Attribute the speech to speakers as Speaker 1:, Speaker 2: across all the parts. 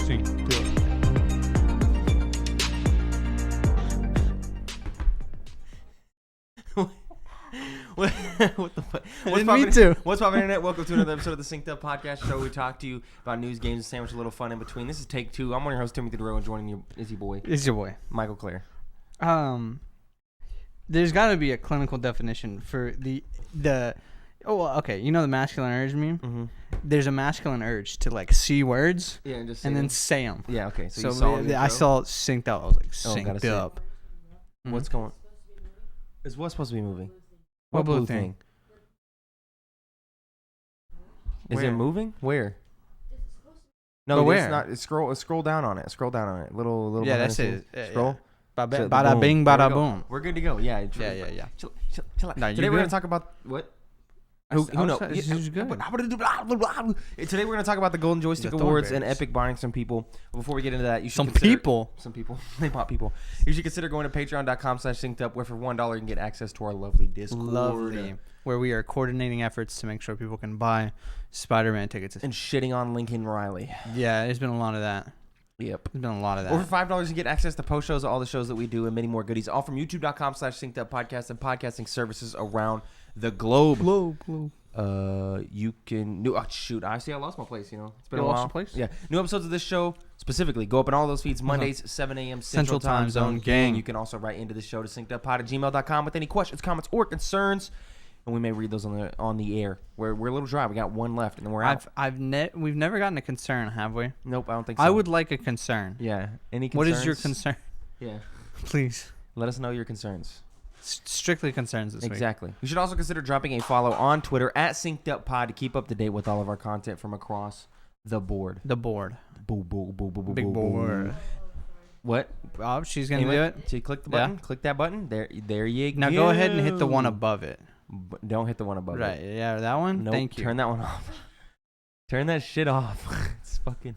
Speaker 1: Synced Up.
Speaker 2: What the fuck? What's poppin', internet? Welcome to another episode of the Synced Up Podcast Show. We talk to you about news, games, and sandwich a little fun in between. This is take 2. I'm one of your hosts, Timothy DeRoe, and joining you is your boy.
Speaker 1: It's your boy,
Speaker 2: Michael Clare.
Speaker 1: There's got to be a clinical definition for the. Okay, you know the masculine urge meme?
Speaker 2: Mm-hmm.
Speaker 1: There's a masculine urge to like see words
Speaker 2: and
Speaker 1: then say them.
Speaker 2: Yeah, okay.
Speaker 1: So
Speaker 2: you saw
Speaker 1: I saw Synced Up. I was like, Synced Up.
Speaker 2: What's going? Is what supposed to be moving?
Speaker 1: What blue thing?
Speaker 2: Is it moving? Where? No, it's not. Scroll down on it. Scroll down on it. Little.
Speaker 1: Yeah, that's it.
Speaker 2: Scroll.
Speaker 1: Bada bing, bada boom.
Speaker 2: We're good to go. Yeah.
Speaker 1: Yeah.
Speaker 2: Chill out.
Speaker 1: No,
Speaker 2: Today we're gonna talk about what? Who knows?
Speaker 1: Good.
Speaker 2: Today we're gonna talk about the Golden Joystick Awards and Epic buying some people. Before we get into that, you should
Speaker 1: Some people.
Speaker 2: They bought people. You should consider going to patreon.com/syncedup, where for $1 you can get access to our lovely Discord.
Speaker 1: Lovely. Where we are coordinating efforts to make sure people can buy Spider-Man tickets.
Speaker 2: And shitting on Lincoln Riley.
Speaker 1: Yeah, there's been a lot of that.
Speaker 2: Yep.
Speaker 1: There's been a lot of that.
Speaker 2: Or for $5 you get access to post shows, all the shows that we do, and many more goodies, all from youtube.com/synceduppodcast and podcasting services around the globe. You can I lost my place, you know. It's been a while.
Speaker 1: Lost your place?
Speaker 2: Yeah. New episodes of this show specifically go up in all those feeds Mondays, 7 a.m. Central Time Zone. Gang. You can also write into the show to synceduppod@gmail.com with any questions, comments, or concerns, and we may read those on the air. We're a little dry. We got one left, and then we're out.
Speaker 1: We've never gotten a concern, have we?
Speaker 2: Nope, I don't think so.
Speaker 1: I would like a concern.
Speaker 2: Yeah. Any concerns?
Speaker 1: What is your concern?
Speaker 2: Yeah.
Speaker 1: Please.
Speaker 2: Let us know your concerns.
Speaker 1: Strictly concerns this week.
Speaker 2: Exactly. You should also consider dropping a follow on Twitter @synceduppod to keep up to date with all of our content from across the board.
Speaker 1: The board.
Speaker 2: Big
Speaker 1: board.
Speaker 2: What?
Speaker 1: Oh, she's gonna do it.
Speaker 2: So you click the button. Yeah. Click that button. There you go.
Speaker 1: Now go ahead and hit the one above it.
Speaker 2: Don't hit the one above it.
Speaker 1: Right. Yeah, that one.
Speaker 2: Nope.
Speaker 1: Thank you.
Speaker 2: Turn that one off. Turn that shit off. It's fucking.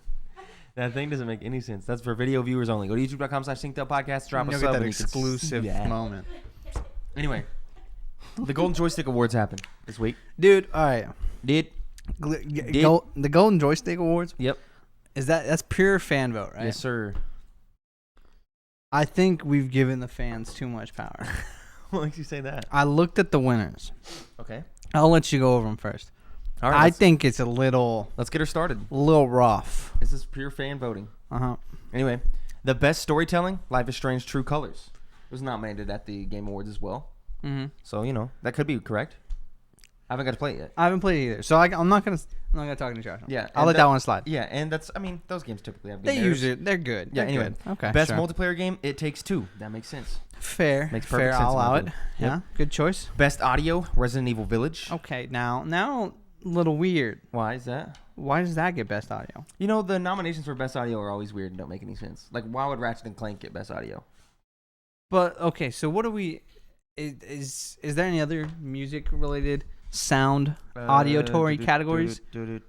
Speaker 2: That thing doesn't make any sense. That's for video viewers only. Go to youtube.com/synceduppodcast. Drop a sub.
Speaker 1: Get that
Speaker 2: and
Speaker 1: exclusive moment.
Speaker 2: Anyway, the Golden Joystick Awards happened this week.
Speaker 1: Dude, all right.
Speaker 2: The
Speaker 1: Golden Joystick Awards?
Speaker 2: Yep.
Speaker 1: That's pure fan vote, right?
Speaker 2: Yes, sir.
Speaker 1: I think we've given the fans too much power.
Speaker 2: What makes you say that?
Speaker 1: I looked at the winners.
Speaker 2: Okay.
Speaker 1: I'll let you go over them first.
Speaker 2: All right.
Speaker 1: I think it's a little...
Speaker 2: Let's get her started.
Speaker 1: A little rough.
Speaker 2: This is pure fan voting.
Speaker 1: Uh-huh.
Speaker 2: Anyway, the best storytelling, Life is Strange: True Colors. It was nominated at the Game Awards as well.
Speaker 1: Mm-hmm.
Speaker 2: So, that could be correct. I haven't got to play it yet.
Speaker 1: I haven't played it either. So I'm not gonna talk any trash.
Speaker 2: Yeah.
Speaker 1: I'll let that one slide.
Speaker 2: Yeah, and those games typically have good
Speaker 1: They're good.
Speaker 2: Yeah, anyway.
Speaker 1: Good. Okay.
Speaker 2: Best multiplayer game, It Takes Two. That makes sense.
Speaker 1: Fair.
Speaker 2: Makes perfect sense.
Speaker 1: I'll allow it.
Speaker 2: Yep.
Speaker 1: Yeah. Good choice.
Speaker 2: Best audio, Resident Evil Village.
Speaker 1: Okay. Now a little weird.
Speaker 2: Why is that?
Speaker 1: Why does that get best audio?
Speaker 2: The nominations for best audio are always weird and don't make any sense. Like, why would Ratchet and Clank get best audio?
Speaker 1: But okay, so what do we? Is there any other music related sound auditory categories?
Speaker 2: Going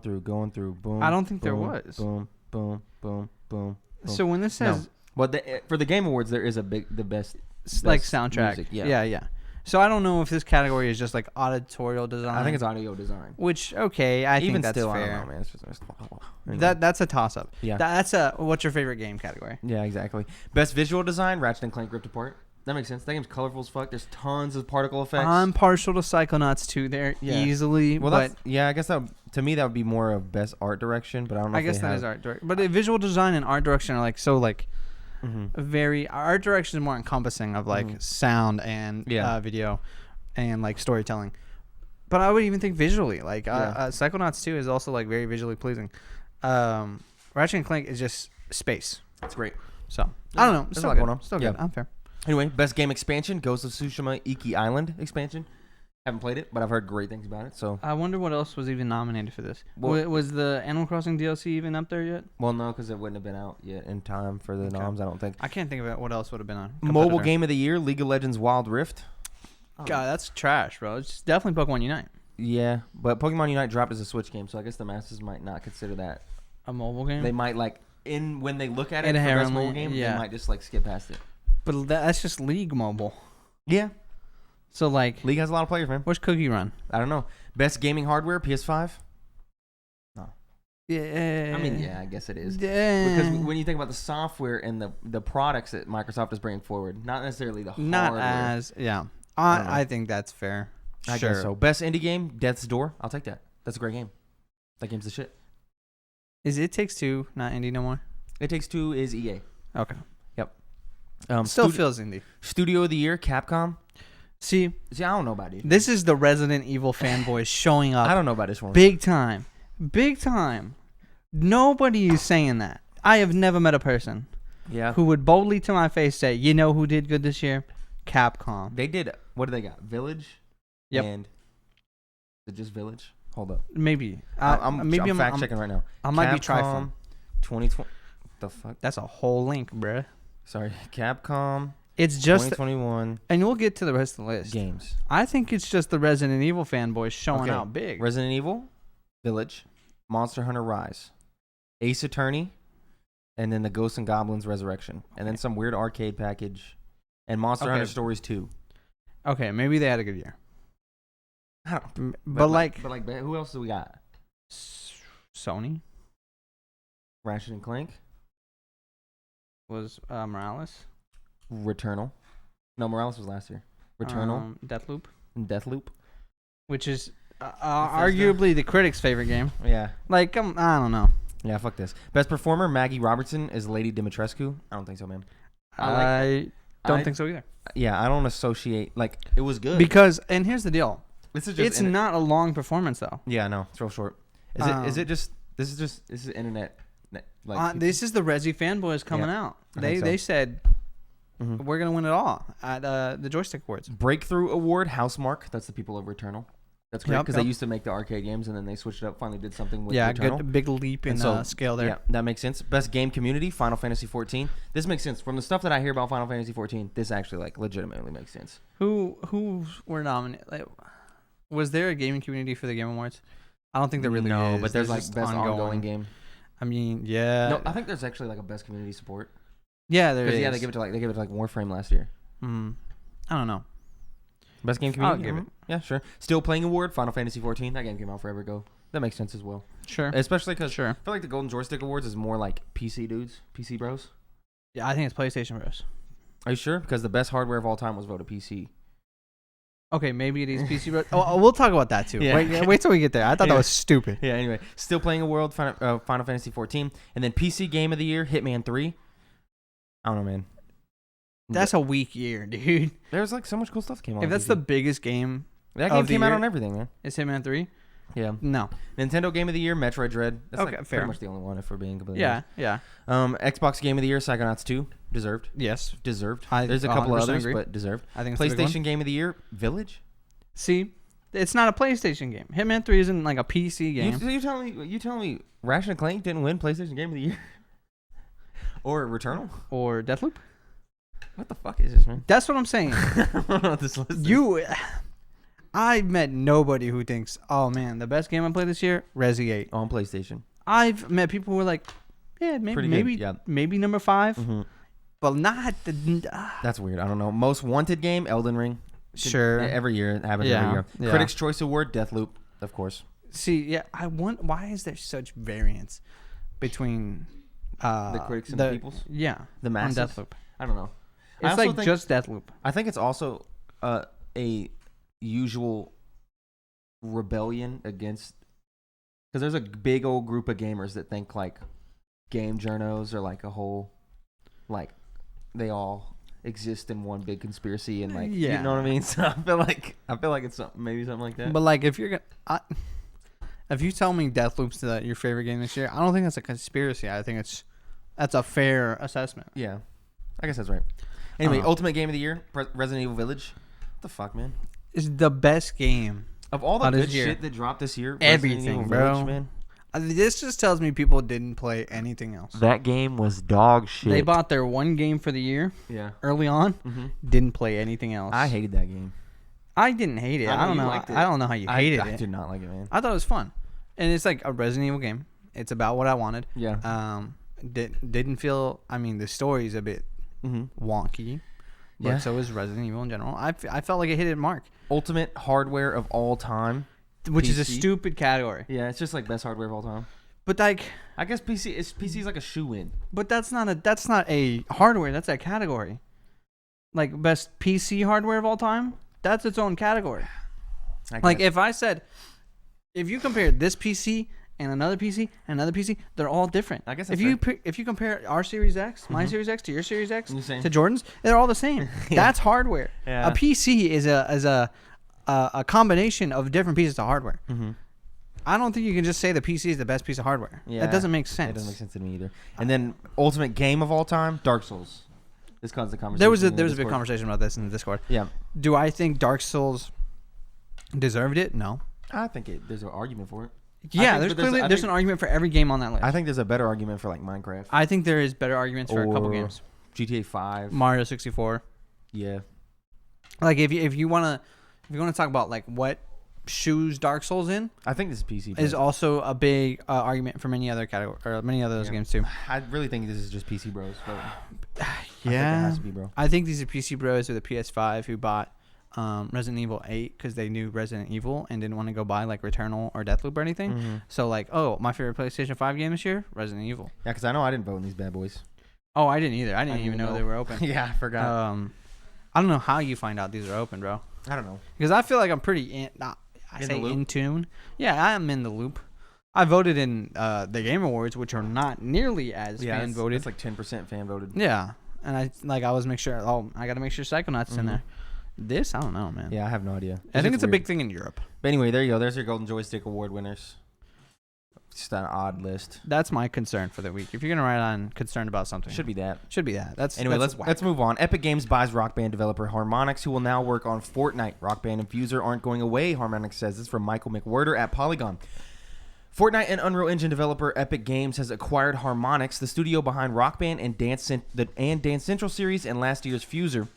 Speaker 2: through. Boom.
Speaker 1: I don't think there
Speaker 2: boom,
Speaker 1: was.
Speaker 2: Boom. Boom. Boom. Boom.
Speaker 1: So when this says,
Speaker 2: well, for the Game Awards, there is the best
Speaker 1: like soundtrack.
Speaker 2: Music,
Speaker 1: yeah. So I don't know if this category is just like auditorial design.
Speaker 2: I think it's audio design.
Speaker 1: Which I think that's
Speaker 2: still,
Speaker 1: fair.
Speaker 2: I don't know, man. It's just,
Speaker 1: anyway. That's a toss up.
Speaker 2: Yeah.
Speaker 1: That's a what's your favorite game category?
Speaker 2: Yeah, exactly. Best visual design, Ratchet and Clank Ripped Apart. That makes sense. That game's colorful as fuck. There's tons of particle effects.
Speaker 1: I'm partial to Psychonauts 2 there easily.
Speaker 2: Well,
Speaker 1: but
Speaker 2: I guess to me that would be more of best art direction, but I don't know. I
Speaker 1: guess that is art direction. But visual design and art direction are like so like. Mm-hmm. Art direction is more encompassing of like sound and video and like storytelling, but I would even think visually like Psychonauts 2 is also like very visually pleasing. Ratchet and Clank is just space.
Speaker 2: That's great.
Speaker 1: So I don't know,
Speaker 2: still good.
Speaker 1: Still good. I'm fair.
Speaker 2: Anyway, best game expansion, Ghost of Tsushima Iki Island expansion. Haven't played it, but I've heard great things about it. So
Speaker 1: I wonder what else was even nominated for this. Was the Animal Crossing DLC even up there yet?
Speaker 2: Well, no, because it wouldn't have been out yet in time for the noms. I don't think.
Speaker 1: I can't think of what else would have been on.
Speaker 2: Mobile Game of the Year, League of Legends Wild Rift.
Speaker 1: God, that's trash, bro. It's definitely Pokemon Unite.
Speaker 2: Yeah, but Pokemon Unite dropped as a Switch game, so I guess the masses might not consider that
Speaker 1: a mobile game.
Speaker 2: They might when they look at it for best mobile game, they might just skip past it.
Speaker 1: But that's just League Mobile.
Speaker 2: Yeah.
Speaker 1: So
Speaker 2: League has a lot of players, man.
Speaker 1: Where's Cookie Run?
Speaker 2: I don't know. Best gaming hardware, PS5. No.
Speaker 1: Yeah.
Speaker 2: I mean, yeah, I guess it is.
Speaker 1: Yeah.
Speaker 2: Because when you think about the software and the products that Microsoft is bringing forward, not necessarily the hardware.
Speaker 1: I think that's fair.
Speaker 2: I guess so. Best indie game, Death's Door. I'll take that. That's a great game. That game's the shit.
Speaker 1: Is It Takes Two not indie no more?
Speaker 2: It Takes Two is EA.
Speaker 1: Okay.
Speaker 2: Yep.
Speaker 1: Still feels indie.
Speaker 2: Studio of the Year, Capcom.
Speaker 1: See,
Speaker 2: I don't know about it.
Speaker 1: This is the Resident Evil fanboys showing up.
Speaker 2: I don't know about this one.
Speaker 1: Big time. Big time. Nobody is saying that. I have never met a person who would boldly to my face say, you know who did good this year? Capcom.
Speaker 2: They did. What do they got? Village?
Speaker 1: Yep.
Speaker 2: And is it just Village? Hold up.
Speaker 1: Maybe.
Speaker 2: I'm fact checking right now.
Speaker 1: I might be trifling.
Speaker 2: 2020. What the fuck?
Speaker 1: That's a whole link, bruh.
Speaker 2: Sorry. Capcom.
Speaker 1: It's just
Speaker 2: 2021.
Speaker 1: And we'll get to the rest of the list.
Speaker 2: Games.
Speaker 1: I think it's just the Resident Evil fanboys showing out big.
Speaker 2: Resident Evil, Village, Monster Hunter Rise, Ace Attorney, and then the Ghosts and Goblins Resurrection, and then some weird arcade package, and Monster Hunter Stories 2.
Speaker 1: Okay, maybe they had a good year.
Speaker 2: I don't.
Speaker 1: But
Speaker 2: who else do we got?
Speaker 1: Sony
Speaker 2: Ratchet and Clank
Speaker 1: was Morales.
Speaker 2: Returnal. No, Morales was last year. Returnal.
Speaker 1: Deathloop.
Speaker 2: And Deathloop.
Speaker 1: Which is arguably the critics' favorite game.
Speaker 2: Yeah.
Speaker 1: I don't know.
Speaker 2: Yeah, fuck this. Best performer, Maggie Robertson is Lady Dimitrescu. I don't think so, man.
Speaker 1: I don't think so either.
Speaker 2: Yeah, I don't associate, it was good.
Speaker 1: Because, and here's the deal.
Speaker 2: This is
Speaker 1: it's not a long performance, though.
Speaker 2: Yeah, no, it's real short. This is internet.
Speaker 1: This is the Resi fanboys coming out. They said, we're going to win it all at the Joystick Awards.
Speaker 2: Breakthrough Award, Housemarque. That's the people of Returnal. That's great because they used to make the arcade games and then they switched it up. Finally did something with Returnal.
Speaker 1: Good big leap in scale there.
Speaker 2: Yeah, that makes sense. Best game community, Final Fantasy 14. This makes sense from the stuff that I hear about Final Fantasy 14. This actually legitimately makes sense.
Speaker 1: Who were nominated? Was there a gaming community for the Game Awards? I don't think there really is.
Speaker 2: But there's best ongoing game.
Speaker 1: I mean, yeah.
Speaker 2: No, I think there's actually a best community support.
Speaker 1: Yeah, there is.
Speaker 2: Yeah, they give it to Warframe last year.
Speaker 1: I don't know.
Speaker 2: Best game community?
Speaker 1: I'll give it.
Speaker 2: Yeah, sure. Still Playing Award, Final Fantasy 14. That game came out forever ago. That makes sense as well.
Speaker 1: Sure.
Speaker 2: Especially because I feel like the Golden Joystick Awards is more like PC dudes, PC bros.
Speaker 1: Yeah, I think it's PlayStation bros.
Speaker 2: Are you sure? Because the best hardware of all time was voted PC.
Speaker 1: Okay, maybe it is PC bros. We'll talk about that too. Yeah. Wait till we get there. I thought that was stupid.
Speaker 2: Yeah, anyway. Still Playing Award, Final Fantasy 14. And then PC Game of the Year, Hitman 3. I don't know, man.
Speaker 1: That's a weak year, dude.
Speaker 2: There's so much cool stuff came out.
Speaker 1: If that's the biggest game,
Speaker 2: that game came out on everything, man.
Speaker 1: Is Hitman 3?
Speaker 2: Yeah.
Speaker 1: No.
Speaker 2: Nintendo Game of the Year, Metroid Dread. That's
Speaker 1: fair.
Speaker 2: Pretty much the only one, if we're being completely honest.
Speaker 1: Yeah.
Speaker 2: Xbox Game of the Year, Psychonauts 2, deserved.
Speaker 1: Yes,
Speaker 2: deserved. There's a couple others, but deserved.
Speaker 1: I think
Speaker 2: PlayStation Game of the Year, Village.
Speaker 1: See, it's not a PlayStation game. Hitman 3 isn't a PC game.
Speaker 2: You telling me Ratchet and Clank didn't win PlayStation Game of the Year? Or Returnal?
Speaker 1: Or Deathloop?
Speaker 2: What the fuck is this, man?
Speaker 1: That's what I'm saying.
Speaker 2: I don't know what this list is.
Speaker 1: I met nobody who thinks, oh man, the best game I played this year, Resi 8
Speaker 2: on PlayStation.
Speaker 1: I've met people who were like, yeah, maybe number 5, but not the.
Speaker 2: That's weird. I don't know. Most wanted game, Elden Ring.
Speaker 1: Sure.
Speaker 2: Every year, it happens every year. Yeah. Critics' Choice Award, Deathloop, of course.
Speaker 1: See, yeah, I want. Why is there such variance between
Speaker 2: the critics and the peoples?
Speaker 1: Yeah,
Speaker 2: the masses.
Speaker 1: On Deathloop.
Speaker 2: I don't know.
Speaker 1: It's just Deathloop.
Speaker 2: I think it's also a usual rebellion against, because there's a big old group of gamers that think game journos are a whole, they all exist in one big conspiracy and you know what I mean. So I feel like it's maybe something like that.
Speaker 1: But if you're gonna, if you tell me Deathloop's your favorite game this year, I don't think that's a conspiracy. I think that's a fair assessment.
Speaker 2: Yeah, I guess that's right. Anyway, Ultimate Game of the Year, Resident Evil Village. What the fuck, man?
Speaker 1: It's the best game
Speaker 2: of all the good shit that dropped this year.
Speaker 1: Everything, bro. Village, man. This just tells me people didn't play anything else.
Speaker 2: That game was dog shit.
Speaker 1: They bought their one game for the year.
Speaker 2: Yeah.
Speaker 1: Early on, didn't play anything else.
Speaker 2: I hated that game.
Speaker 1: I didn't hate it. I don't know. I don't know how you hated it.
Speaker 2: I did not like it, man.
Speaker 1: I thought it was fun, and it's a Resident Evil game. It's about what I wanted.
Speaker 2: Yeah.
Speaker 1: Didn't feel. I mean, the story's a bit wonky. But so is Resident Evil in general. I felt like it hit its mark.
Speaker 2: Ultimate hardware of all time.
Speaker 1: Which
Speaker 2: PC.
Speaker 1: Is a stupid category.
Speaker 2: Yeah, it's just best hardware of all time.
Speaker 1: But like,
Speaker 2: I guess PC's like a shoe-in.
Speaker 1: But that's not a hardware. That's a category. Like best PC hardware of all time. That's its own category. Like if you compare this PC and another PC and another PC, they're all different.
Speaker 2: I guess
Speaker 1: if you compare our Series X, my Series X to your Series X to Jordan's, they're all the same. Yeah. That's hardware. Yeah. A PC is a combination of different pieces of hardware. Mm-hmm. I don't think you can just say the PC is the best piece of hardware. Yeah, that doesn't make sense.
Speaker 2: It doesn't make sense to me either. And then ultimate game of all time, Dark Souls. This caused the conversation.
Speaker 1: There was a big conversation about this in the Discord.
Speaker 2: Yeah.
Speaker 1: Do I think Dark Souls deserved it? No.
Speaker 2: I think there's an argument for it.
Speaker 1: Yeah, there's an argument for every game on that list.
Speaker 2: I think there's a better argument for like Minecraft.
Speaker 1: I think there is better arguments for a couple games.
Speaker 2: GTA 5,
Speaker 1: Mario 64.
Speaker 2: Yeah.
Speaker 1: Like if you want to talk about like what shoes Dark Souls in,
Speaker 2: I think this is PC.
Speaker 1: Is also a big argument for many other category or many other those games too.
Speaker 2: I really think this is just PC bros. But
Speaker 1: yeah,
Speaker 2: I think it has to be, bro.
Speaker 1: I think these are PC bros with a PS5 who bought Resident Evil 8 because they knew Resident Evil and didn't want to go buy like Returnal or Deathloop or anything. Mm-hmm. So like, oh, my favorite PlayStation 5 game this year, Resident Evil.
Speaker 2: Yeah, because I know I didn't vote in these bad boys.
Speaker 1: Oh, I didn't either. I didn't even know they were open.
Speaker 2: Yeah, I forgot.
Speaker 1: I don't know how you find out these are open, bro.
Speaker 2: I don't know.
Speaker 1: Because I feel like I'm pretty in tune. Yeah, I am in the loop. I voted in the Game Awards, which are not nearly as fan voted.
Speaker 2: It's like 10% fan voted.
Speaker 1: Yeah, and I got to make sure Psychonauts in there. This, I don't know, man.
Speaker 2: Yeah, I have no idea.
Speaker 1: I think it's a big thing in Europe.
Speaker 2: But anyway, there you go. There's your Golden Joystick Award winners. Just an odd list.
Speaker 1: That's my concern for the week. If you're gonna write on concerned about something,
Speaker 2: should be that. Let's move on. Epic Games buys Rock Band developer Harmonix, who will now work on Fortnite. Rock Band and Fuser aren't going away, Harmonix says. This is from Michael McWhirter at Polygon. Fortnite and Unreal Engine developer Epic Games has acquired Harmonix, the studio behind Rock Band and Dance Central series and last year's Fuser.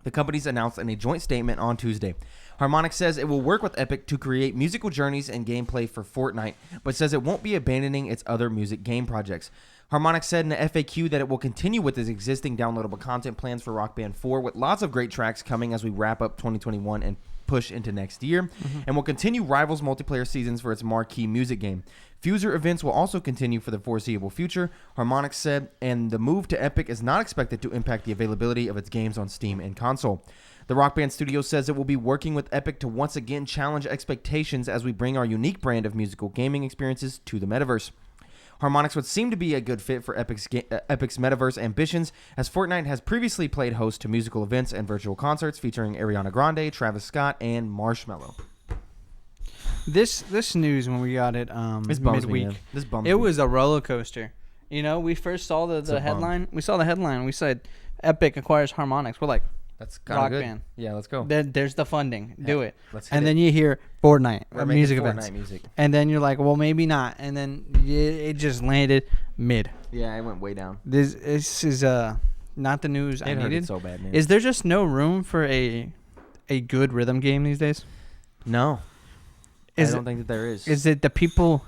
Speaker 2: The companies announced in a joint statement on Tuesday. Harmonix says it will work with Epic to create musical journeys and gameplay for Fortnite, but says it won't be abandoning its other music game projects. Harmonix said in the FAQ that it will continue with its existing downloadable content plans for Rock Band 4, with lots of great tracks coming as we wrap up 2021 and push into next year, and will continue Rivals multiplayer seasons for its marquee music game. Fuser events will also continue for the foreseeable future, Harmonix said, and the move to Epic is not expected to impact the availability of its games on Steam and console. The Rock Band studio says it will be working with Epic to once again challenge expectations as we bring our unique brand of musical gaming experiences to the metaverse. Harmonix would seem to be a good fit for Epic's metaverse ambitions, as Fortnite has previously played host to musical events and virtual concerts featuring Ariana Grande, Travis Scott, and Marshmello.
Speaker 1: This news when we got it midweek, it was a roller coaster. You know, we first saw the headline. We saw the headline. We said Epic acquires Harmonix. We're like,
Speaker 2: that's kind of good. Band. Yeah, let's go.
Speaker 1: Then there's the funding. Do it. Then you hear Fortnite or music events. And then you're like, well, maybe not. And then it just landed mid.
Speaker 2: Yeah, it went way down.
Speaker 1: This is not the news I needed.
Speaker 2: So bad, man.
Speaker 1: Is there just no room for a good rhythm game these days?
Speaker 2: No. I don't think that there is.
Speaker 1: Is it the people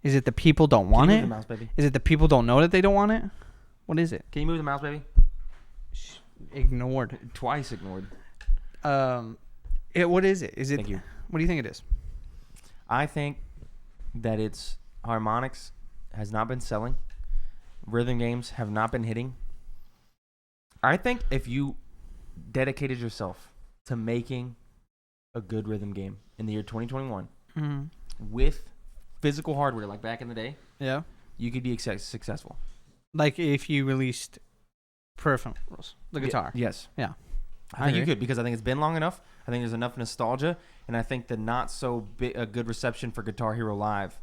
Speaker 1: don't want it?
Speaker 2: Can you move the mouse, baby?
Speaker 1: Is it the people don't know that they don't want it? What is it?
Speaker 2: Can you move the mouse, baby?
Speaker 1: Ignored.
Speaker 2: Twice ignored.
Speaker 1: What is it? Is it?
Speaker 2: Thank you.
Speaker 1: What do you think it is?
Speaker 2: I think that it's Harmonix has not been selling. Rhythm games have not been hitting. I think if you dedicated yourself to making a good rhythm game in the year 2021 with physical hardware like back in the day,
Speaker 1: yeah,
Speaker 2: you could be successful.
Speaker 1: Like if you released peripherals, the guitar.
Speaker 2: Yes.
Speaker 1: Yeah.
Speaker 2: I think you could, because I think it's been long enough. I think there's enough nostalgia, and I think the not so good reception for Guitar Hero Live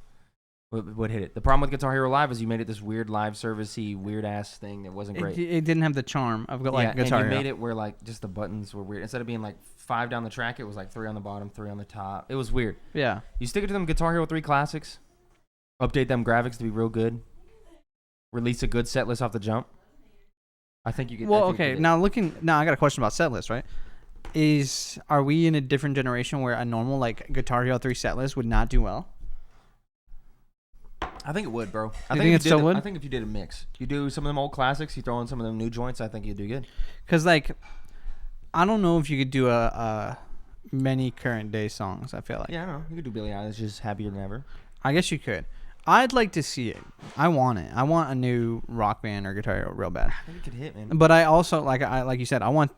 Speaker 2: would hit it. The problem with Guitar Hero Live is you made it this weird live servicey, weird ass thing that wasn't great.
Speaker 1: It didn't have the charm of like Guitar
Speaker 2: Hero.
Speaker 1: You
Speaker 2: made it where like just the buttons were weird. Instead of being like 5 down the track, it was like 3 on the bottom, 3 on the top. It was weird.
Speaker 1: Yeah.
Speaker 2: You stick it to them Guitar Hero 3 classics, update them graphics to be real good, release a good set list off the jump. I think you get.
Speaker 1: Well, okay. Now I got a question about setlist, right? Are we in a different generation where a normal like Guitar Hero 3 setlist would not do well?
Speaker 2: I think it would, bro.
Speaker 1: I think it still would.
Speaker 2: I think if you did a mix, you do some of them old classics, you throw in some of them new joints, I think you'd do good.
Speaker 1: Cause like, I don't know if you could do a many current day songs. I feel like.
Speaker 2: Yeah, I know. You could do Billie Eilish, just Happier Than Ever.
Speaker 1: I guess you could. I'd like to see it. I want it. I want a new Rock Band or Guitar Hero real bad.
Speaker 2: I think it could hit, man.
Speaker 1: But I also like you said, I want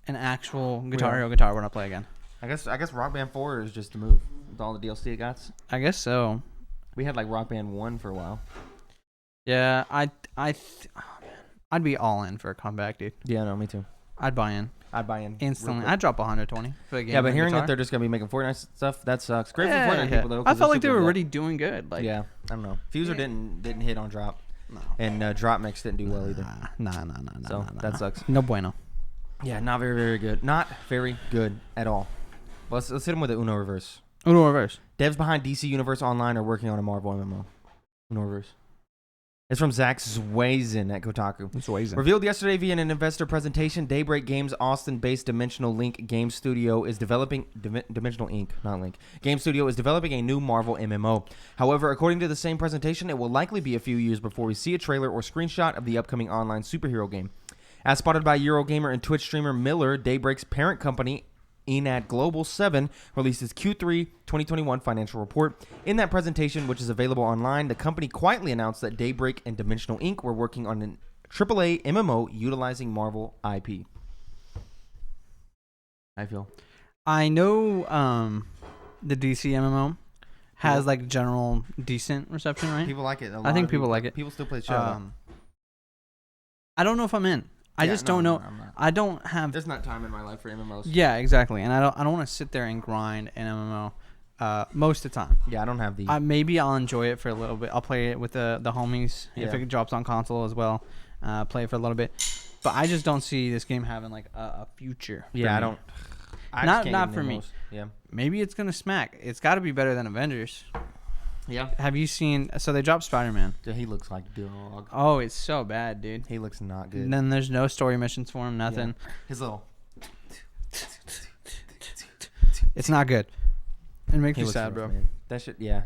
Speaker 1: an actual Guitar Hero guitar when I play again.
Speaker 2: I guess Rock Band 4 is just a move with all the DLC it got.
Speaker 1: I guess so.
Speaker 2: We had like Rock Band 1 for a while.
Speaker 1: Yeah, oh man, I'd be all in for a comeback, dude.
Speaker 2: Yeah, no, me too.
Speaker 1: I'd buy in. Instantly. I'd drop 120 for the game.
Speaker 2: Yeah, but hearing that they're just gonna be making Fortnite stuff, that sucks. Great for Fortnite people though.
Speaker 1: I felt like they were already doing good. Like,
Speaker 2: yeah, I don't know. Fuser didn't hit on drop. No. And Drop Mix didn't do well either.
Speaker 1: Nah.
Speaker 2: So that sucks.
Speaker 1: No bueno.
Speaker 2: Yeah, not very, very good. Not very good at all. Let's hit him with the Uno Reverse.
Speaker 1: Uno Reverse.
Speaker 2: Devs behind DC Universe Online are working on a Marvel MMO. Uno Reverse. It's from Zach Zwazen at Kotaku. Revealed yesterday via an investor presentation, Daybreak Games Austin-based Dimensional Link Game Studio is developing Dimensional Inc. Not Link. Game Studio is developing a new Marvel MMO. However, according to the same presentation, it will likely be a few years before we see a trailer or screenshot of the upcoming online superhero game. As spotted by Eurogamer and Twitch streamer Miller, Daybreak's parent company, Enad Global 7, released its Q3 2021 financial report. In that presentation, which is available online, the company quietly announced that Daybreak and Dimensional Inc. were working on an AAA MMO utilizing Marvel IP. I feel.
Speaker 1: I know the DC MMO has like general decent reception, right?
Speaker 2: People like it.
Speaker 1: I think people like it.
Speaker 2: People still play the show.
Speaker 1: I don't know if I'm in. I just don't know. I don't have.
Speaker 2: There's not time in my life for MMOs.
Speaker 1: Yeah, exactly. And I don't want to sit there and grind an MMO most of the time.
Speaker 2: Yeah, I don't have the.
Speaker 1: Maybe I'll enjoy it for a little bit. I'll play it with the homies if it drops on console as well. Play it for a little bit. But I just don't see this game having like a future.
Speaker 2: Yeah, I don't.
Speaker 1: Not for me.
Speaker 2: Yeah.
Speaker 1: Maybe it's gonna smack. It's got to be better than Avengers.
Speaker 2: Yeah.
Speaker 1: Have you seen? So they dropped Spider-Man.
Speaker 2: Dude, he looks like dog.
Speaker 1: Oh, it's so bad, dude.
Speaker 2: He looks not good.
Speaker 1: And then there's no story missions for him. Nothing.
Speaker 2: Yeah. His little.
Speaker 1: It's not good. It makes me sad, bro.
Speaker 2: Man. That shit. Yeah.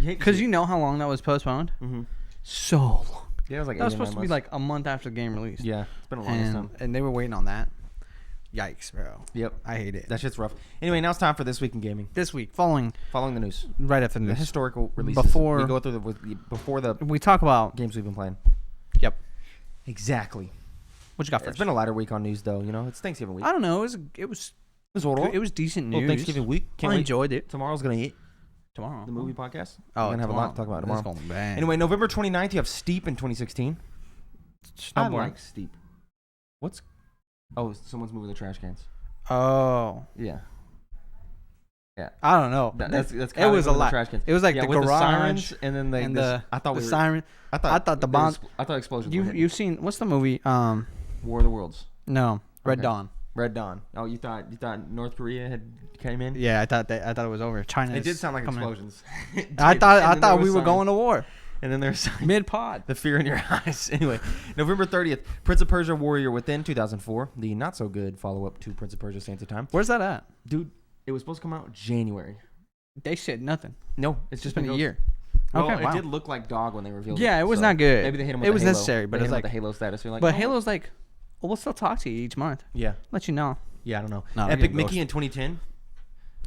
Speaker 1: Because you know how long that was postponed.
Speaker 2: Mm-hmm.
Speaker 1: So long.
Speaker 2: Yeah, it was like.
Speaker 1: That was supposed to be like a month after the game released.
Speaker 2: Yeah, it's been a long time.
Speaker 1: And they were waiting on that. Yikes, bro.
Speaker 2: Yep.
Speaker 1: I hate it.
Speaker 2: That shit's rough. Anyway, now it's time for This Week in Gaming.
Speaker 1: This week, following
Speaker 2: the news.
Speaker 1: Right after the news.
Speaker 2: The historical releases.
Speaker 1: Before
Speaker 2: we go through before the
Speaker 1: we talk about
Speaker 2: games we've been playing.
Speaker 1: Yep.
Speaker 2: Exactly.
Speaker 1: What you got first?
Speaker 2: It's been a lighter week on news though, you know. It's Thanksgiving week.
Speaker 1: I don't know. It was decent news.
Speaker 2: Thanksgiving week.
Speaker 1: I enjoyed it.
Speaker 2: Tomorrow's going to hit.
Speaker 1: Tomorrow.
Speaker 2: The movie podcast.
Speaker 1: Oh,
Speaker 2: we're going to have a lot to talk about tomorrow.
Speaker 1: Going bad.
Speaker 2: Anyway, November 29th, you have Steep in 2016. I like Steep. What's... Oh, someone's moving the trash cans.
Speaker 1: Oh.
Speaker 2: Yeah. Yeah.
Speaker 1: I don't know.
Speaker 2: That's
Speaker 1: it was a lot. It was like the garage.
Speaker 2: The sirens and then
Speaker 1: I thought the bombs.
Speaker 2: I thought explosions.
Speaker 1: You've seen what's the movie?
Speaker 2: War of the Worlds.
Speaker 1: No, Red Dawn.
Speaker 2: Red Dawn. Oh, you thought North Korea had came in?
Speaker 1: Yeah, I thought it was over. China.
Speaker 2: It did sound like explosions.
Speaker 1: I thought we were going to war.
Speaker 2: And then there's
Speaker 1: mid-pod.
Speaker 2: The fear in your eyes. Anyway, November 30th, Prince of Persia Warrior Within 2004, the not-so-good follow-up to Prince of Persia Sands of Time.
Speaker 1: Where's that at?
Speaker 2: Dude, it was supposed to come out January.
Speaker 1: They said nothing.
Speaker 2: No, it's just
Speaker 1: been a year.
Speaker 2: Well,
Speaker 1: okay,
Speaker 2: it did look like dog when they revealed it.
Speaker 1: Yeah, it was not good.
Speaker 2: Maybe they hit him with
Speaker 1: it was
Speaker 2: Halo.
Speaker 1: Necessary, but it's like
Speaker 2: the Halo status. Like,
Speaker 1: but Halo's like, well, we'll still talk to you each month.
Speaker 2: Yeah.
Speaker 1: Let you know.
Speaker 2: Yeah, I don't know.
Speaker 1: No,
Speaker 2: Epic Mickey in 2010.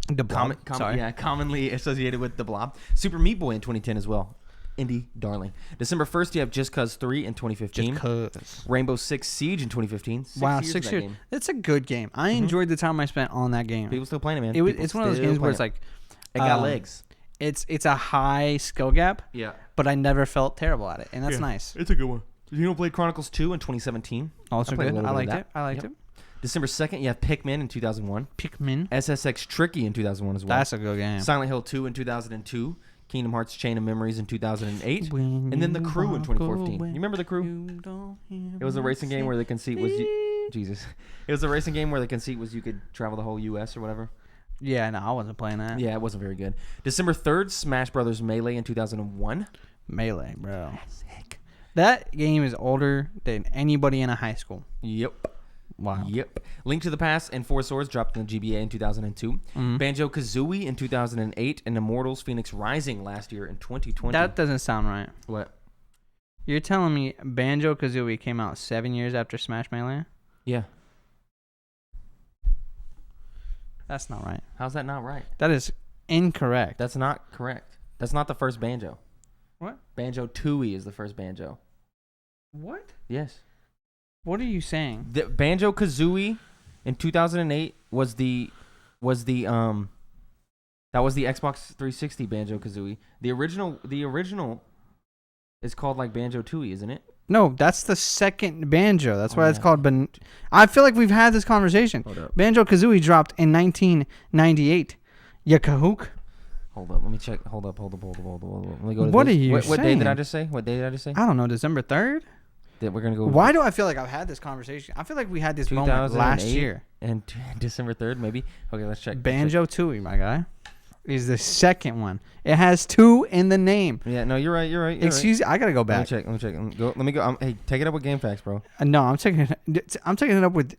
Speaker 1: The Blob.
Speaker 2: Yeah, commonly associated with the Blob. Super Meat Boy in 2010 as well. Indie Darling. December 1st, you have Just Cause 3 in 2015.
Speaker 1: Just Cause.
Speaker 2: Rainbow Six Siege in 2015.
Speaker 1: 6 years. It's a good game. I enjoyed the time I spent on that game.
Speaker 2: People still playing it, man.
Speaker 1: It's one of those games where it's like...
Speaker 2: It got legs.
Speaker 1: It's a high skill gap.
Speaker 2: Yeah.
Speaker 1: But I never felt terrible at it, and that's nice.
Speaker 2: It's a good one. Xenoblade Chronicles 2 in 2017.
Speaker 1: Also good. I liked it.
Speaker 2: December 2nd, you have Pikmin in 2001. SSX Tricky in 2001 as well.
Speaker 1: That's a good game.
Speaker 2: Silent Hill 2 in 2002. Kingdom Hearts Chain of Memories in 2008. And then The Crew in 2014. You remember The Crew? It was a racing game where the conceit was... Jesus. It was a racing game where the conceit was you could travel the whole U.S. or whatever.
Speaker 1: Yeah, no, I wasn't playing that.
Speaker 2: Yeah, it wasn't very good. December 3rd, Smash Brothers Melee in 2001.
Speaker 1: Melee, bro.
Speaker 2: That's sick.
Speaker 1: That game is older than anybody in a high school.
Speaker 2: Yep.
Speaker 1: Wow.
Speaker 2: Yep. Link to the Past and Four Swords dropped in the GBA in 2002. Mm-hmm. Banjo-Kazooie in 2008. And Immortals Phoenix Rising last year in 2020.
Speaker 1: That doesn't sound right.
Speaker 2: What?
Speaker 1: You're telling me Banjo-Kazooie came out 7 years after Smash Melee?
Speaker 2: Yeah.
Speaker 1: That's not right.
Speaker 2: How's that not right?
Speaker 1: That is incorrect.
Speaker 2: That's not correct. That's not the first Banjo.
Speaker 1: What?
Speaker 2: BanjoKazooie is the first Banjo.
Speaker 1: What?
Speaker 2: Yes.
Speaker 1: What are you saying?
Speaker 2: The BanjoKazooie in 2008 was the that was the Xbox 360 BanjoKazooie. The original is called like Banjo-Tooie, isn't it?
Speaker 1: No, that's the second Banjo. That's why it's called. I feel like we've had this conversation. BanjoKazooie dropped in 1998. Yakahook.
Speaker 2: Hold up, let me check. Hold up. Let me go to
Speaker 1: What
Speaker 2: this.
Speaker 1: are you
Speaker 2: What day
Speaker 1: saying?
Speaker 2: did I just say? What day did I just say?
Speaker 1: I don't know. December 3rd?
Speaker 2: That we're gonna go.
Speaker 1: Why do I feel like I've had this conversation? I feel like we had this moment last year.
Speaker 2: And December 3rd, maybe. Okay, let's check.
Speaker 1: Banjo-Tooie, my guy, is the second one. It has 2 in the name.
Speaker 2: Yeah, no, you're right.
Speaker 1: Excuse me, I gotta go back.
Speaker 2: Let me check. Let me go. Hey, take it up with GameFAQs, bro.
Speaker 1: No, I'm taking it up with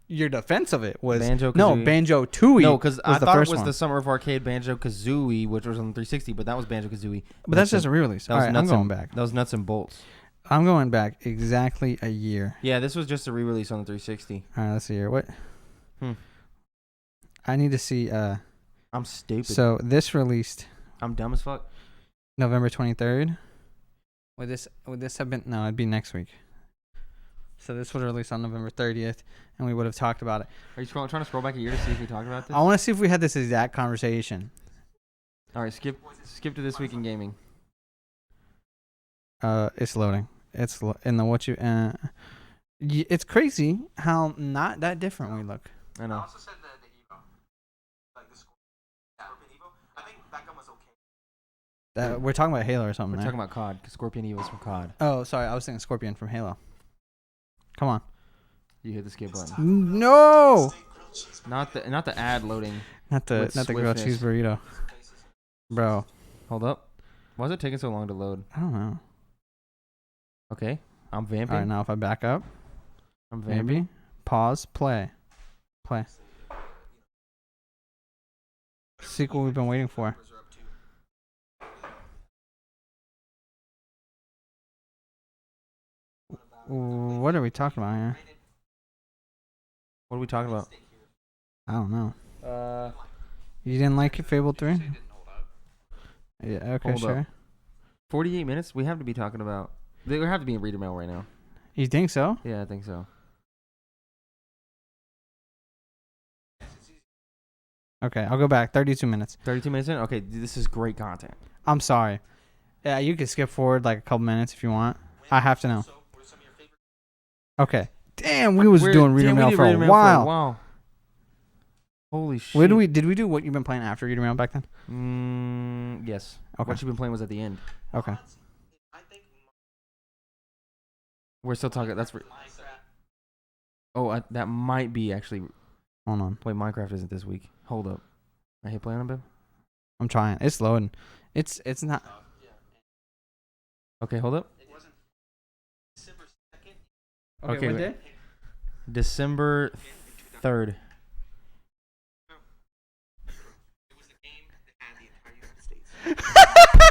Speaker 1: your defense of it was
Speaker 2: BanjoKazooie.
Speaker 1: No, Banjo-Tooie.
Speaker 2: No, because I thought it was
Speaker 1: one.
Speaker 2: the Summer of Arcade BanjoKazooie, which was on the 360, but that was BanjoKazooie.
Speaker 1: But that's just a re-release. All right, I'm going back.
Speaker 2: That was nuts and bolts.
Speaker 1: I'm going back exactly a year.
Speaker 2: Yeah, this was just a re-release on the 360.
Speaker 1: All right, let's see here. What? I need to see.
Speaker 2: I'm stupid.
Speaker 1: So this released.
Speaker 2: I'm dumb as fuck.
Speaker 1: November 23rd. Would this have been? No, it'd be next week. So this would release on November 30th, and we would have talked about it.
Speaker 2: Are you trying to scroll back a year to see if we talked about this?
Speaker 1: I want to see if we had this exact conversation.
Speaker 2: All right, skip to This Week in Gaming.
Speaker 1: It's loading. It's in the what you. It's crazy how not that different we look.
Speaker 2: I know.
Speaker 3: I also said the Evo, like the Scorpion Evo. I think that gun was okay.
Speaker 1: We're talking about Halo or something.
Speaker 2: We're talking about COD. Scorpion Evo's from COD.
Speaker 1: Oh, sorry. I was thinking Scorpion from Halo. Come on.
Speaker 2: You hit the skip button.
Speaker 1: No.
Speaker 2: Not the ad loading.
Speaker 1: Not the grilled cheese burrito. Bro.
Speaker 2: Hold up. Why is it taking so long to load?
Speaker 1: I don't know.
Speaker 2: Okay. I'm vamping.
Speaker 1: All right, now if I back up.
Speaker 2: I'm vamping.
Speaker 1: Maybe. Pause. Play. Sequel we've been waiting for. What are we talking about here?
Speaker 2: What are we talking about?
Speaker 1: I don't know. You didn't like it, Fable 3? Yeah, okay,
Speaker 2: Hold
Speaker 1: sure.
Speaker 2: up. 48 minutes? We have to be talking about... They have to be in reader mail right now.
Speaker 1: You think so?
Speaker 2: Yeah, I think so.
Speaker 1: Okay, I'll go back. 32 minutes.
Speaker 2: 32 minutes in? Okay, this is great content.
Speaker 1: I'm sorry. Yeah, you can skip forward like a couple minutes if you want. I have to know. Okay. Damn, we was doing reader mail for a while.
Speaker 2: Wow. Holy shit.
Speaker 1: Did we do what you've been playing after reader mail back then?
Speaker 2: Yes.
Speaker 1: Okay.
Speaker 2: What you've been playing was at the end.
Speaker 1: Okay.
Speaker 2: We're still talking. That's. That might be actually.
Speaker 1: Hold on.
Speaker 2: Wait, Minecraft isn't this week. Hold up. I hit play on it, babe.
Speaker 1: I'm trying. It's loading. It's not.
Speaker 2: Okay, hold up.
Speaker 3: It wasn't December 2nd.
Speaker 2: Okay,
Speaker 1: what day?
Speaker 2: December 3rd.
Speaker 3: It was the game that had the entire United States.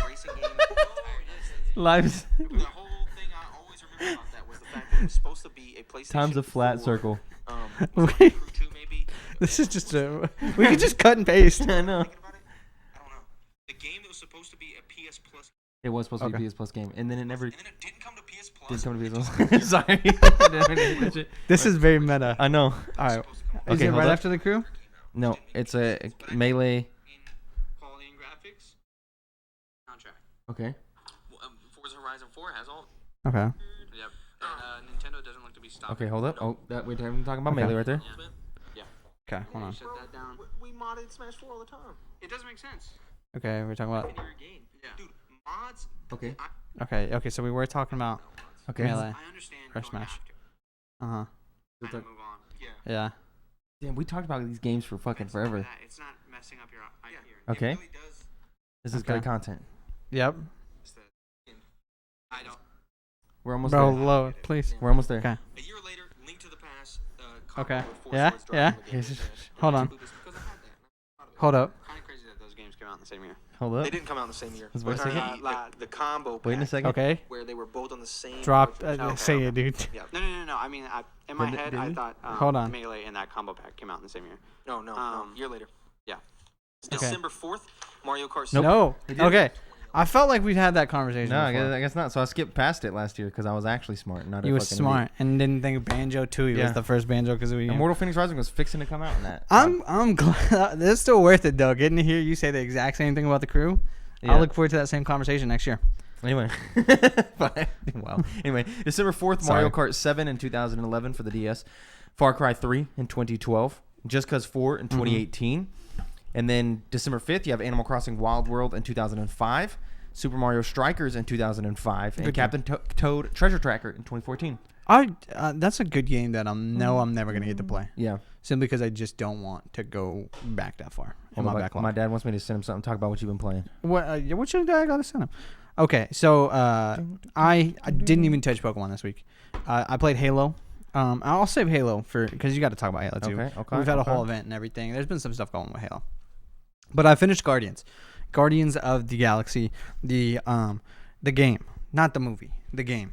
Speaker 3: Racing game. The entire United States.
Speaker 1: Lives.
Speaker 3: The whole thing I always remember about that was the fact that it was supposed to be a PlayStation.
Speaker 2: Times a flat circle.
Speaker 3: Was it Crew 2 maybe?
Speaker 1: This is just a. We could just cut and paste.
Speaker 2: I know.
Speaker 3: Thinking about it? I don't know. The game that was supposed to be a PS Plus.
Speaker 2: It was supposed to be a PS Plus game, and then it never
Speaker 3: And then it didn't come to PS Plus.
Speaker 2: didn't come to PS Plus. Sorry.
Speaker 1: This is very meta.
Speaker 2: I know.
Speaker 1: All right. Is
Speaker 2: Okay,
Speaker 1: it
Speaker 2: hold
Speaker 1: right
Speaker 2: up.
Speaker 1: after the crew?
Speaker 2: No, it's a Melee.
Speaker 3: In quality and graphics. Soundtrack.
Speaker 2: Okay.
Speaker 3: Forza Horizon 4 has all.
Speaker 1: Okay.
Speaker 3: Yep. And Nintendo doesn't look to be stopped.
Speaker 2: Okay, hold up. Oh, we're talking about
Speaker 1: Okay.
Speaker 2: Melee right there.
Speaker 3: Yeah.
Speaker 1: Okay, hold on.
Speaker 3: Shut that down. We modded Smash 4 all the time. It doesn't make sense.
Speaker 1: Okay, we're talking about.
Speaker 3: In your game. Yeah. Dude, mods.
Speaker 2: Okay.
Speaker 1: Okay. So we were talking about
Speaker 2: Okay.
Speaker 1: Melee.
Speaker 3: I understand.
Speaker 1: Or
Speaker 3: you don't
Speaker 1: Smash.
Speaker 3: have to.
Speaker 1: Uh huh.
Speaker 3: Kind of move on. Yeah.
Speaker 1: Yeah.
Speaker 2: Damn, we talked about these games for fucking forever.
Speaker 3: It's not messing up your idea.
Speaker 2: Okay.
Speaker 3: It really does.
Speaker 2: This is
Speaker 1: Okay.
Speaker 2: great content.
Speaker 1: Yep.
Speaker 3: I don't.
Speaker 2: We're almost
Speaker 1: Bro,
Speaker 2: there.
Speaker 1: low, please.
Speaker 2: We're almost there.
Speaker 1: Okay.
Speaker 3: A year later, Link to the Past.
Speaker 1: Okay. Yeah. Hold on. Hold up.
Speaker 3: Kind of crazy that those games came out in the same year.
Speaker 2: Hold up.
Speaker 3: They didn't come out in the same year.
Speaker 2: Let's wait a second.
Speaker 3: The combo.
Speaker 2: Wait a
Speaker 3: pack
Speaker 2: second.
Speaker 1: Okay.
Speaker 3: Where they were both on the same.
Speaker 1: Drop.
Speaker 3: Okay.
Speaker 1: Say it, dude.
Speaker 3: Yeah. No. I mean, in my head,
Speaker 2: did
Speaker 3: I
Speaker 2: we?
Speaker 3: thought
Speaker 1: Hold on.
Speaker 3: Melee and that combo pack came out in the same year. No. Year later. Yeah.
Speaker 1: Okay.
Speaker 3: December 4th. Mario Kart.
Speaker 1: No. Okay. I felt like we'd had that conversation.
Speaker 2: No,
Speaker 1: before.
Speaker 2: I guess not. So I skipped past it last year because I was actually smart. Not
Speaker 1: You
Speaker 2: a
Speaker 1: were
Speaker 2: fucking
Speaker 1: smart
Speaker 2: idiot.
Speaker 1: and didn't think BanjoKazooie was the first BanjoKazooie game.
Speaker 2: Immortal Phoenix Rising was fixing to come out in that.
Speaker 1: I'm glad. This is still worth it though. Getting to hear you say the exact same thing about the crew.
Speaker 2: Yeah.
Speaker 1: I'll look forward to that same conversation next year.
Speaker 2: Anyway, wow. Anyway, December 4th, Mario Kart 7 in 2011 for the DS, Far Cry 3 in 2012, Just Cause 4 in 2018, and then December 5th you have Animal Crossing Wild World in 2005, Super Mario Strikers in 2005, and Captain Toad Treasure Tracker in 2014.
Speaker 1: That's a good game that I'm never gonna get to play.
Speaker 2: Yeah,
Speaker 1: simply because I just don't want to go back that far in my backlog.
Speaker 2: My dad wants me to send him something. Talk about what you've been playing.
Speaker 1: What should I gotta send him? Okay, so I didn't even touch Pokemon this week. I played Halo. I'll save Halo because you got to talk about Halo too.
Speaker 2: Okay.
Speaker 1: We've had a whole event and everything. There's been some stuff going with Halo, but I finished Guardians of the Galaxy, the game, not the movie, the game.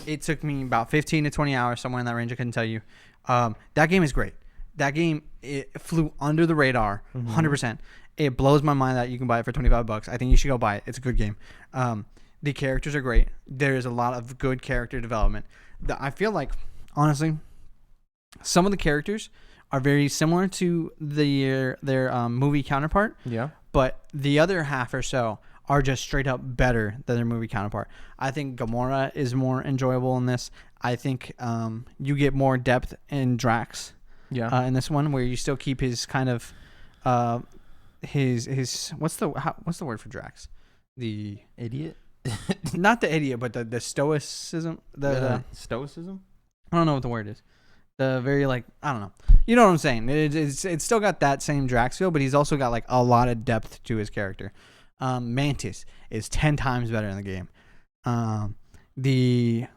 Speaker 1: It took me about 15 to 20 hours, somewhere in that range. I couldn't tell you. That game is great. That game, it flew under the radar, 100%. It blows my mind that you can buy it for $25. I think you should go buy it. It's a good game. The characters are great. There is a lot of good character development. I feel like, honestly, some of the characters are very similar to their movie counterpart.
Speaker 2: Yeah.
Speaker 1: But the other half or so are just straight up better than their movie counterpart. I think Gamora is more enjoyable in this. I think you get more depth in Drax.
Speaker 2: Yeah.
Speaker 1: In this one, where you still keep his kind of his what's the word for Drax? The
Speaker 2: idiot.
Speaker 1: Not the idiot, but the stoicism. The
Speaker 2: stoicism.
Speaker 1: I don't know what the word is. The very I don't know. You know what I'm saying? It's still got that same Drax feel, but he's also got a lot of depth to his character. Mantis is 10 times better in the game. The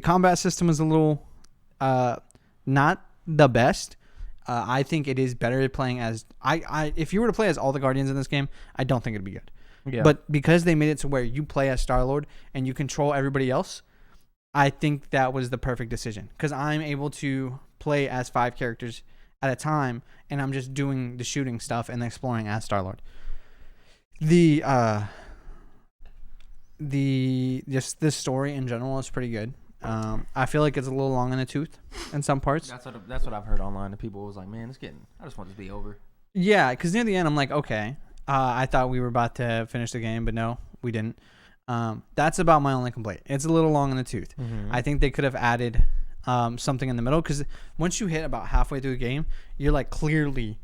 Speaker 1: combat system is a little not the best. I think it is better playing as if you were to play as all the Guardians in this game, I don't think it'd be good.
Speaker 2: Yeah.
Speaker 1: But because they made it to where you play as Star-Lord and you control everybody else, I think that was the perfect decision. Because I'm able to play as 5 characters at a time, and I'm just doing the shooting stuff and exploring as Star-Lord. The story in general is pretty good. I feel like it's a little long in the tooth in some parts.
Speaker 2: That's what I've heard online. The people was like, man, I just want this to be over.
Speaker 1: Yeah, because near the end, I'm like, okay. I thought we were about to finish the game, but no, we didn't. That's about my only complaint. It's a little long in the tooth. I think they could have added something in the middle, because once you hit about halfway through the game, you're clearly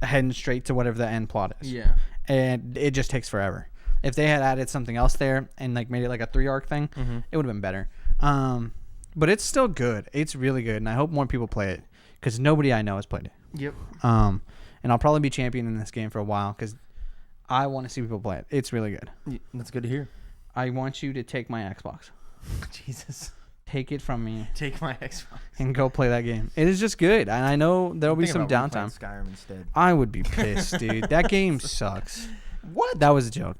Speaker 1: heading straight to whatever the end plot is.
Speaker 2: Yeah.
Speaker 1: And it just takes forever. If they had added something else there and made it a 3-arc thing, it would have been better. But it's still good. It's really good, and I hope more people play it, because nobody I know has played it.
Speaker 2: Yep.
Speaker 1: And I'll probably be champion in this game for a while, because I want to see people play it. It's really good.
Speaker 2: Yeah, that's good to hear.
Speaker 1: I want you to take my Xbox.
Speaker 2: Jesus.
Speaker 1: Take it from me.
Speaker 2: Take my Xbox.
Speaker 1: And go play that game. It is just good. And I know there'll be some downtime.
Speaker 2: Skyrim instead.
Speaker 1: I would be pissed, dude. That game sucks.
Speaker 2: What?
Speaker 1: That was a joke.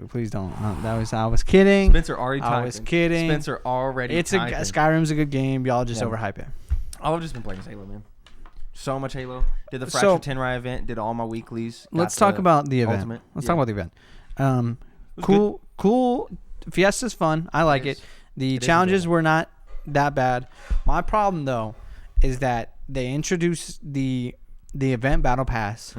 Speaker 1: Please don't. I was kidding.
Speaker 2: Spencer already typing.
Speaker 1: I was kidding.
Speaker 2: Spencer already typing.
Speaker 1: Skyrim's a good game. Y'all just overhype it.
Speaker 2: I've just been playing this Halo, man. So much Halo. Did the Fractured Tenrai event. Did all my weeklies.
Speaker 1: Let's talk about the event.
Speaker 2: Ultimate.
Speaker 1: Let's talk about the event. Cool. Fiesta's fun. I like it. The challenges were not that bad. My problem, though, is that they introduced the event battle pass,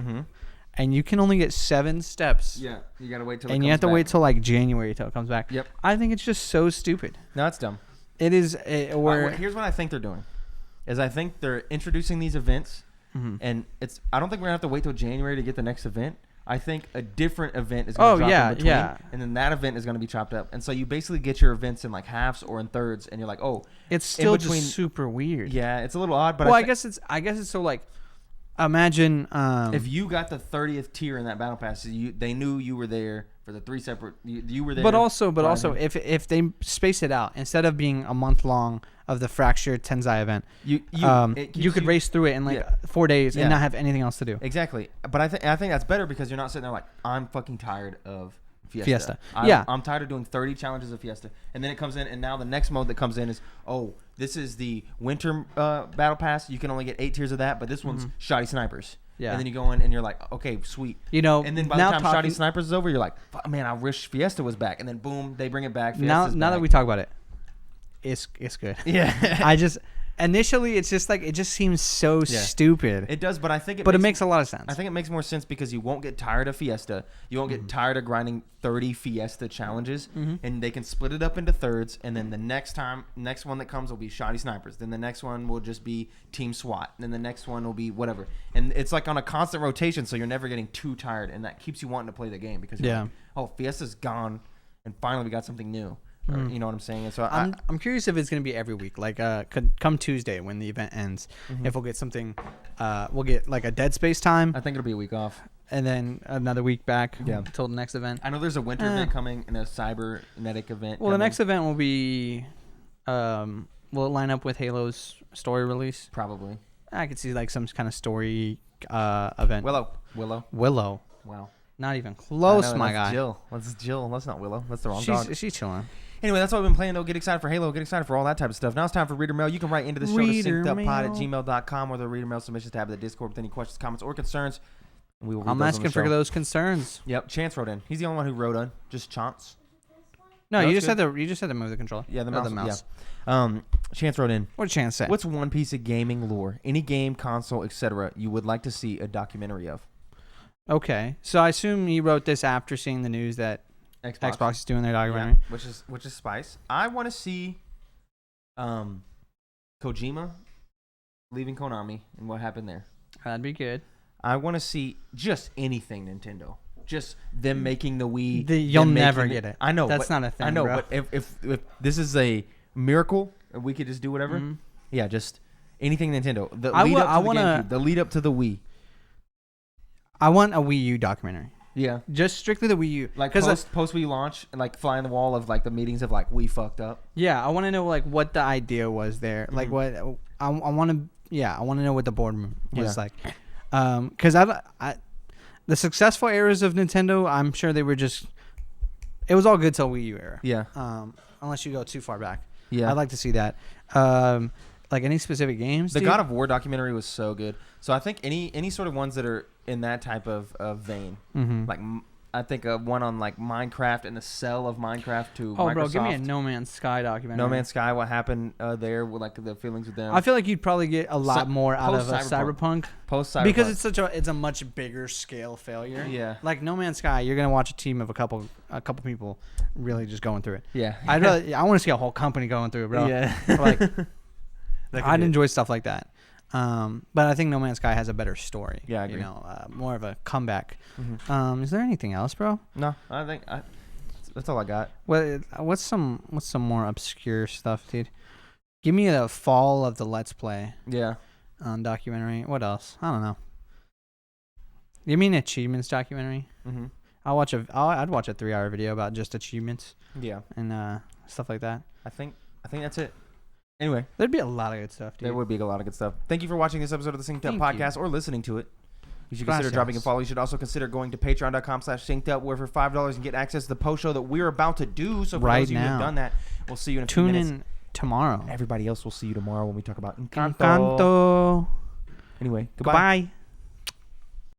Speaker 1: and you can only get 7 steps.
Speaker 2: Yeah, you gotta wait till.
Speaker 1: And you have to wait till January till it comes back.
Speaker 2: Yep.
Speaker 1: I think it's just so stupid.
Speaker 2: No, it's dumb.
Speaker 1: It is.
Speaker 2: Here's what I think they're doing. I think they're introducing these events, and I don't think we're gonna have to wait till January to get the next event. I think a different event is going to drop in between, and then that event is going to be chopped up. And so you basically get your events in halves or in thirds, and you're like, oh,
Speaker 1: it's still just super weird.
Speaker 2: Yeah, it's a little odd, but
Speaker 1: I guess it's so imagine
Speaker 2: if you got the 30th tier in that battle pass, they knew you were there for the 3 separate. You were there.
Speaker 1: But also, if they space it out instead of being a month long of the Fractured Tensai event, you could race through it in 4 days and not have anything else to do.
Speaker 2: Exactly. But I think that's better, because you're not sitting there like, I'm fucking tired of Fiesta. I'm tired of doing 30 challenges of Fiesta, and then it comes in, and now the next mode that comes in is, this is the winter battle pass. You can only get 8 tiers of that, but this one's shoddy snipers.
Speaker 1: Yeah.
Speaker 2: And then you go in and you're like, okay, sweet.
Speaker 1: You know,
Speaker 2: and then by the time Shoddy Snipers is over, you're like, fuck, man, I wish Fiesta was back. And then boom, they bring it back.
Speaker 1: Now that we talk about it, it's good.
Speaker 2: Yeah.
Speaker 1: Initially, it's just like it just seems so stupid.
Speaker 2: It does, but I think
Speaker 1: it makes a lot of sense.
Speaker 2: I think it makes more sense because you won't get tired of Fiesta. You won't get tired of grinding 30 Fiesta challenges, and they can split it up into thirds. And then the next one that comes will be Shoddy Snipers. Then the next one will just be Team SWAT. And then the next one will be whatever. And it's like on a constant rotation, so you're never getting too tired, and that keeps you wanting to play the game because you're like, oh, Fiesta's gone, and finally we got something new. Or, you know what I'm saying? And so
Speaker 1: I'm curious if it's going to be every week. Like, come Tuesday when the event ends, if we'll get something, we'll get like a Dead Space time.
Speaker 2: I think it'll be a week off.
Speaker 1: And then another week back until the next event.
Speaker 2: I know there's a winter event coming and a cybernetic event.
Speaker 1: Well, the next event will be, will it line up with Halo's story release?
Speaker 2: Probably.
Speaker 1: I could see like some kind of story event.
Speaker 2: Willow. Wow.
Speaker 1: Not even close, my guy.
Speaker 2: Jill. That's Jill. That's not Willow. That's the wrong dog.
Speaker 1: She's chilling.
Speaker 2: Anyway, that's what we've been playing, though. Get excited for Halo. Get excited for all that type of stuff. Now it's time for Reader Mail. You can write into the show to synceduppod@gmail.com or the Reader Mail submissions tab of the Discord with any questions, comments, or concerns. And we will read
Speaker 1: I'm asking for those concerns.
Speaker 2: Yep, Chance wrote in. He's the only one who wrote in. Just Chance.
Speaker 1: No, you just had to move the controller.
Speaker 2: Yeah, the mouse. Yeah. Chance wrote in.
Speaker 1: What did Chance say?
Speaker 2: What's one piece of gaming lore, any game, console, etc., you would like to see a documentary of?
Speaker 1: Okay, so I assume he wrote this after seeing the news that Xbox is doing their documentary,
Speaker 2: which is spice. I want to see Kojima leaving Konami and what happened there.
Speaker 1: That'd be good.
Speaker 2: I want to see just anything Nintendo, just them making the Wii.
Speaker 1: You'll never get it.
Speaker 2: I know
Speaker 1: that's not a thing.
Speaker 2: I know,
Speaker 1: bro.
Speaker 2: but if this is a miracle, and we could just do whatever. Yeah, just anything Nintendo. The lead up to the Wii.
Speaker 1: I want a Wii U documentary.
Speaker 2: Yeah,
Speaker 1: just strictly the Wii U,
Speaker 2: like post Wii launch, and like fly on the wall of like the meetings of like we fucked up.
Speaker 1: Yeah, I want to know like what the idea was there, like what I want to. Yeah, I want to know what the boardroom was like, because I the successful eras of Nintendo, I'm sure they were just. It was all good till Wii U era.
Speaker 2: Yeah.
Speaker 1: Unless you go too far back.
Speaker 2: Yeah,
Speaker 1: I'd like to see that. Like any specific games.
Speaker 2: The God of War documentary was so good. So I think any sort of ones that are in that type of vein, like I think one on like Minecraft and the sell of Minecraft to Microsoft.
Speaker 1: Bro, give me a No Man's Sky documentary.
Speaker 2: No Man's Sky, what happened there with like the feelings with them.
Speaker 1: I feel like you'd probably get a lot more out of a Cyberpunk.
Speaker 2: Post-Cyberpunk.
Speaker 1: Because it's a much bigger scale failure.
Speaker 2: Yeah.
Speaker 1: Like No Man's Sky, you're gonna watch a team of a couple people really just going through it.
Speaker 2: Yeah.
Speaker 1: I want to see a whole company going through it, bro.
Speaker 2: Yeah.
Speaker 1: Like I'd enjoy stuff like that. But I think No Man's Sky has a better story.
Speaker 2: Yeah, I agree.
Speaker 1: You know, more of a comeback. Is there anything else, bro?
Speaker 2: No, I think that's all I got.
Speaker 1: What's some more obscure stuff, dude? Give me the fall of the Let's Play.
Speaker 2: Yeah.
Speaker 1: Documentary. What else? I don't know. Give me an achievements documentary. I'd watch a 3-hour video about just achievements.
Speaker 2: Yeah.
Speaker 1: And stuff like that.
Speaker 2: I think that's it. Anyway,
Speaker 1: there'd be a lot of good stuff, dude.
Speaker 2: There would be a lot of good stuff. Thank you for watching this episode of the Synced Up Podcast or listening to it. You should consider dropping a follow. You should also consider going to patreon.com/synced up, where for $5 you can get access to the post show that we're about to do. So for those of you who have done that, we'll see you in a few minutes.
Speaker 1: Tune in tomorrow.
Speaker 2: Everybody else will see you tomorrow when we talk about Encanto.
Speaker 1: Encanto.
Speaker 2: Anyway, goodbye.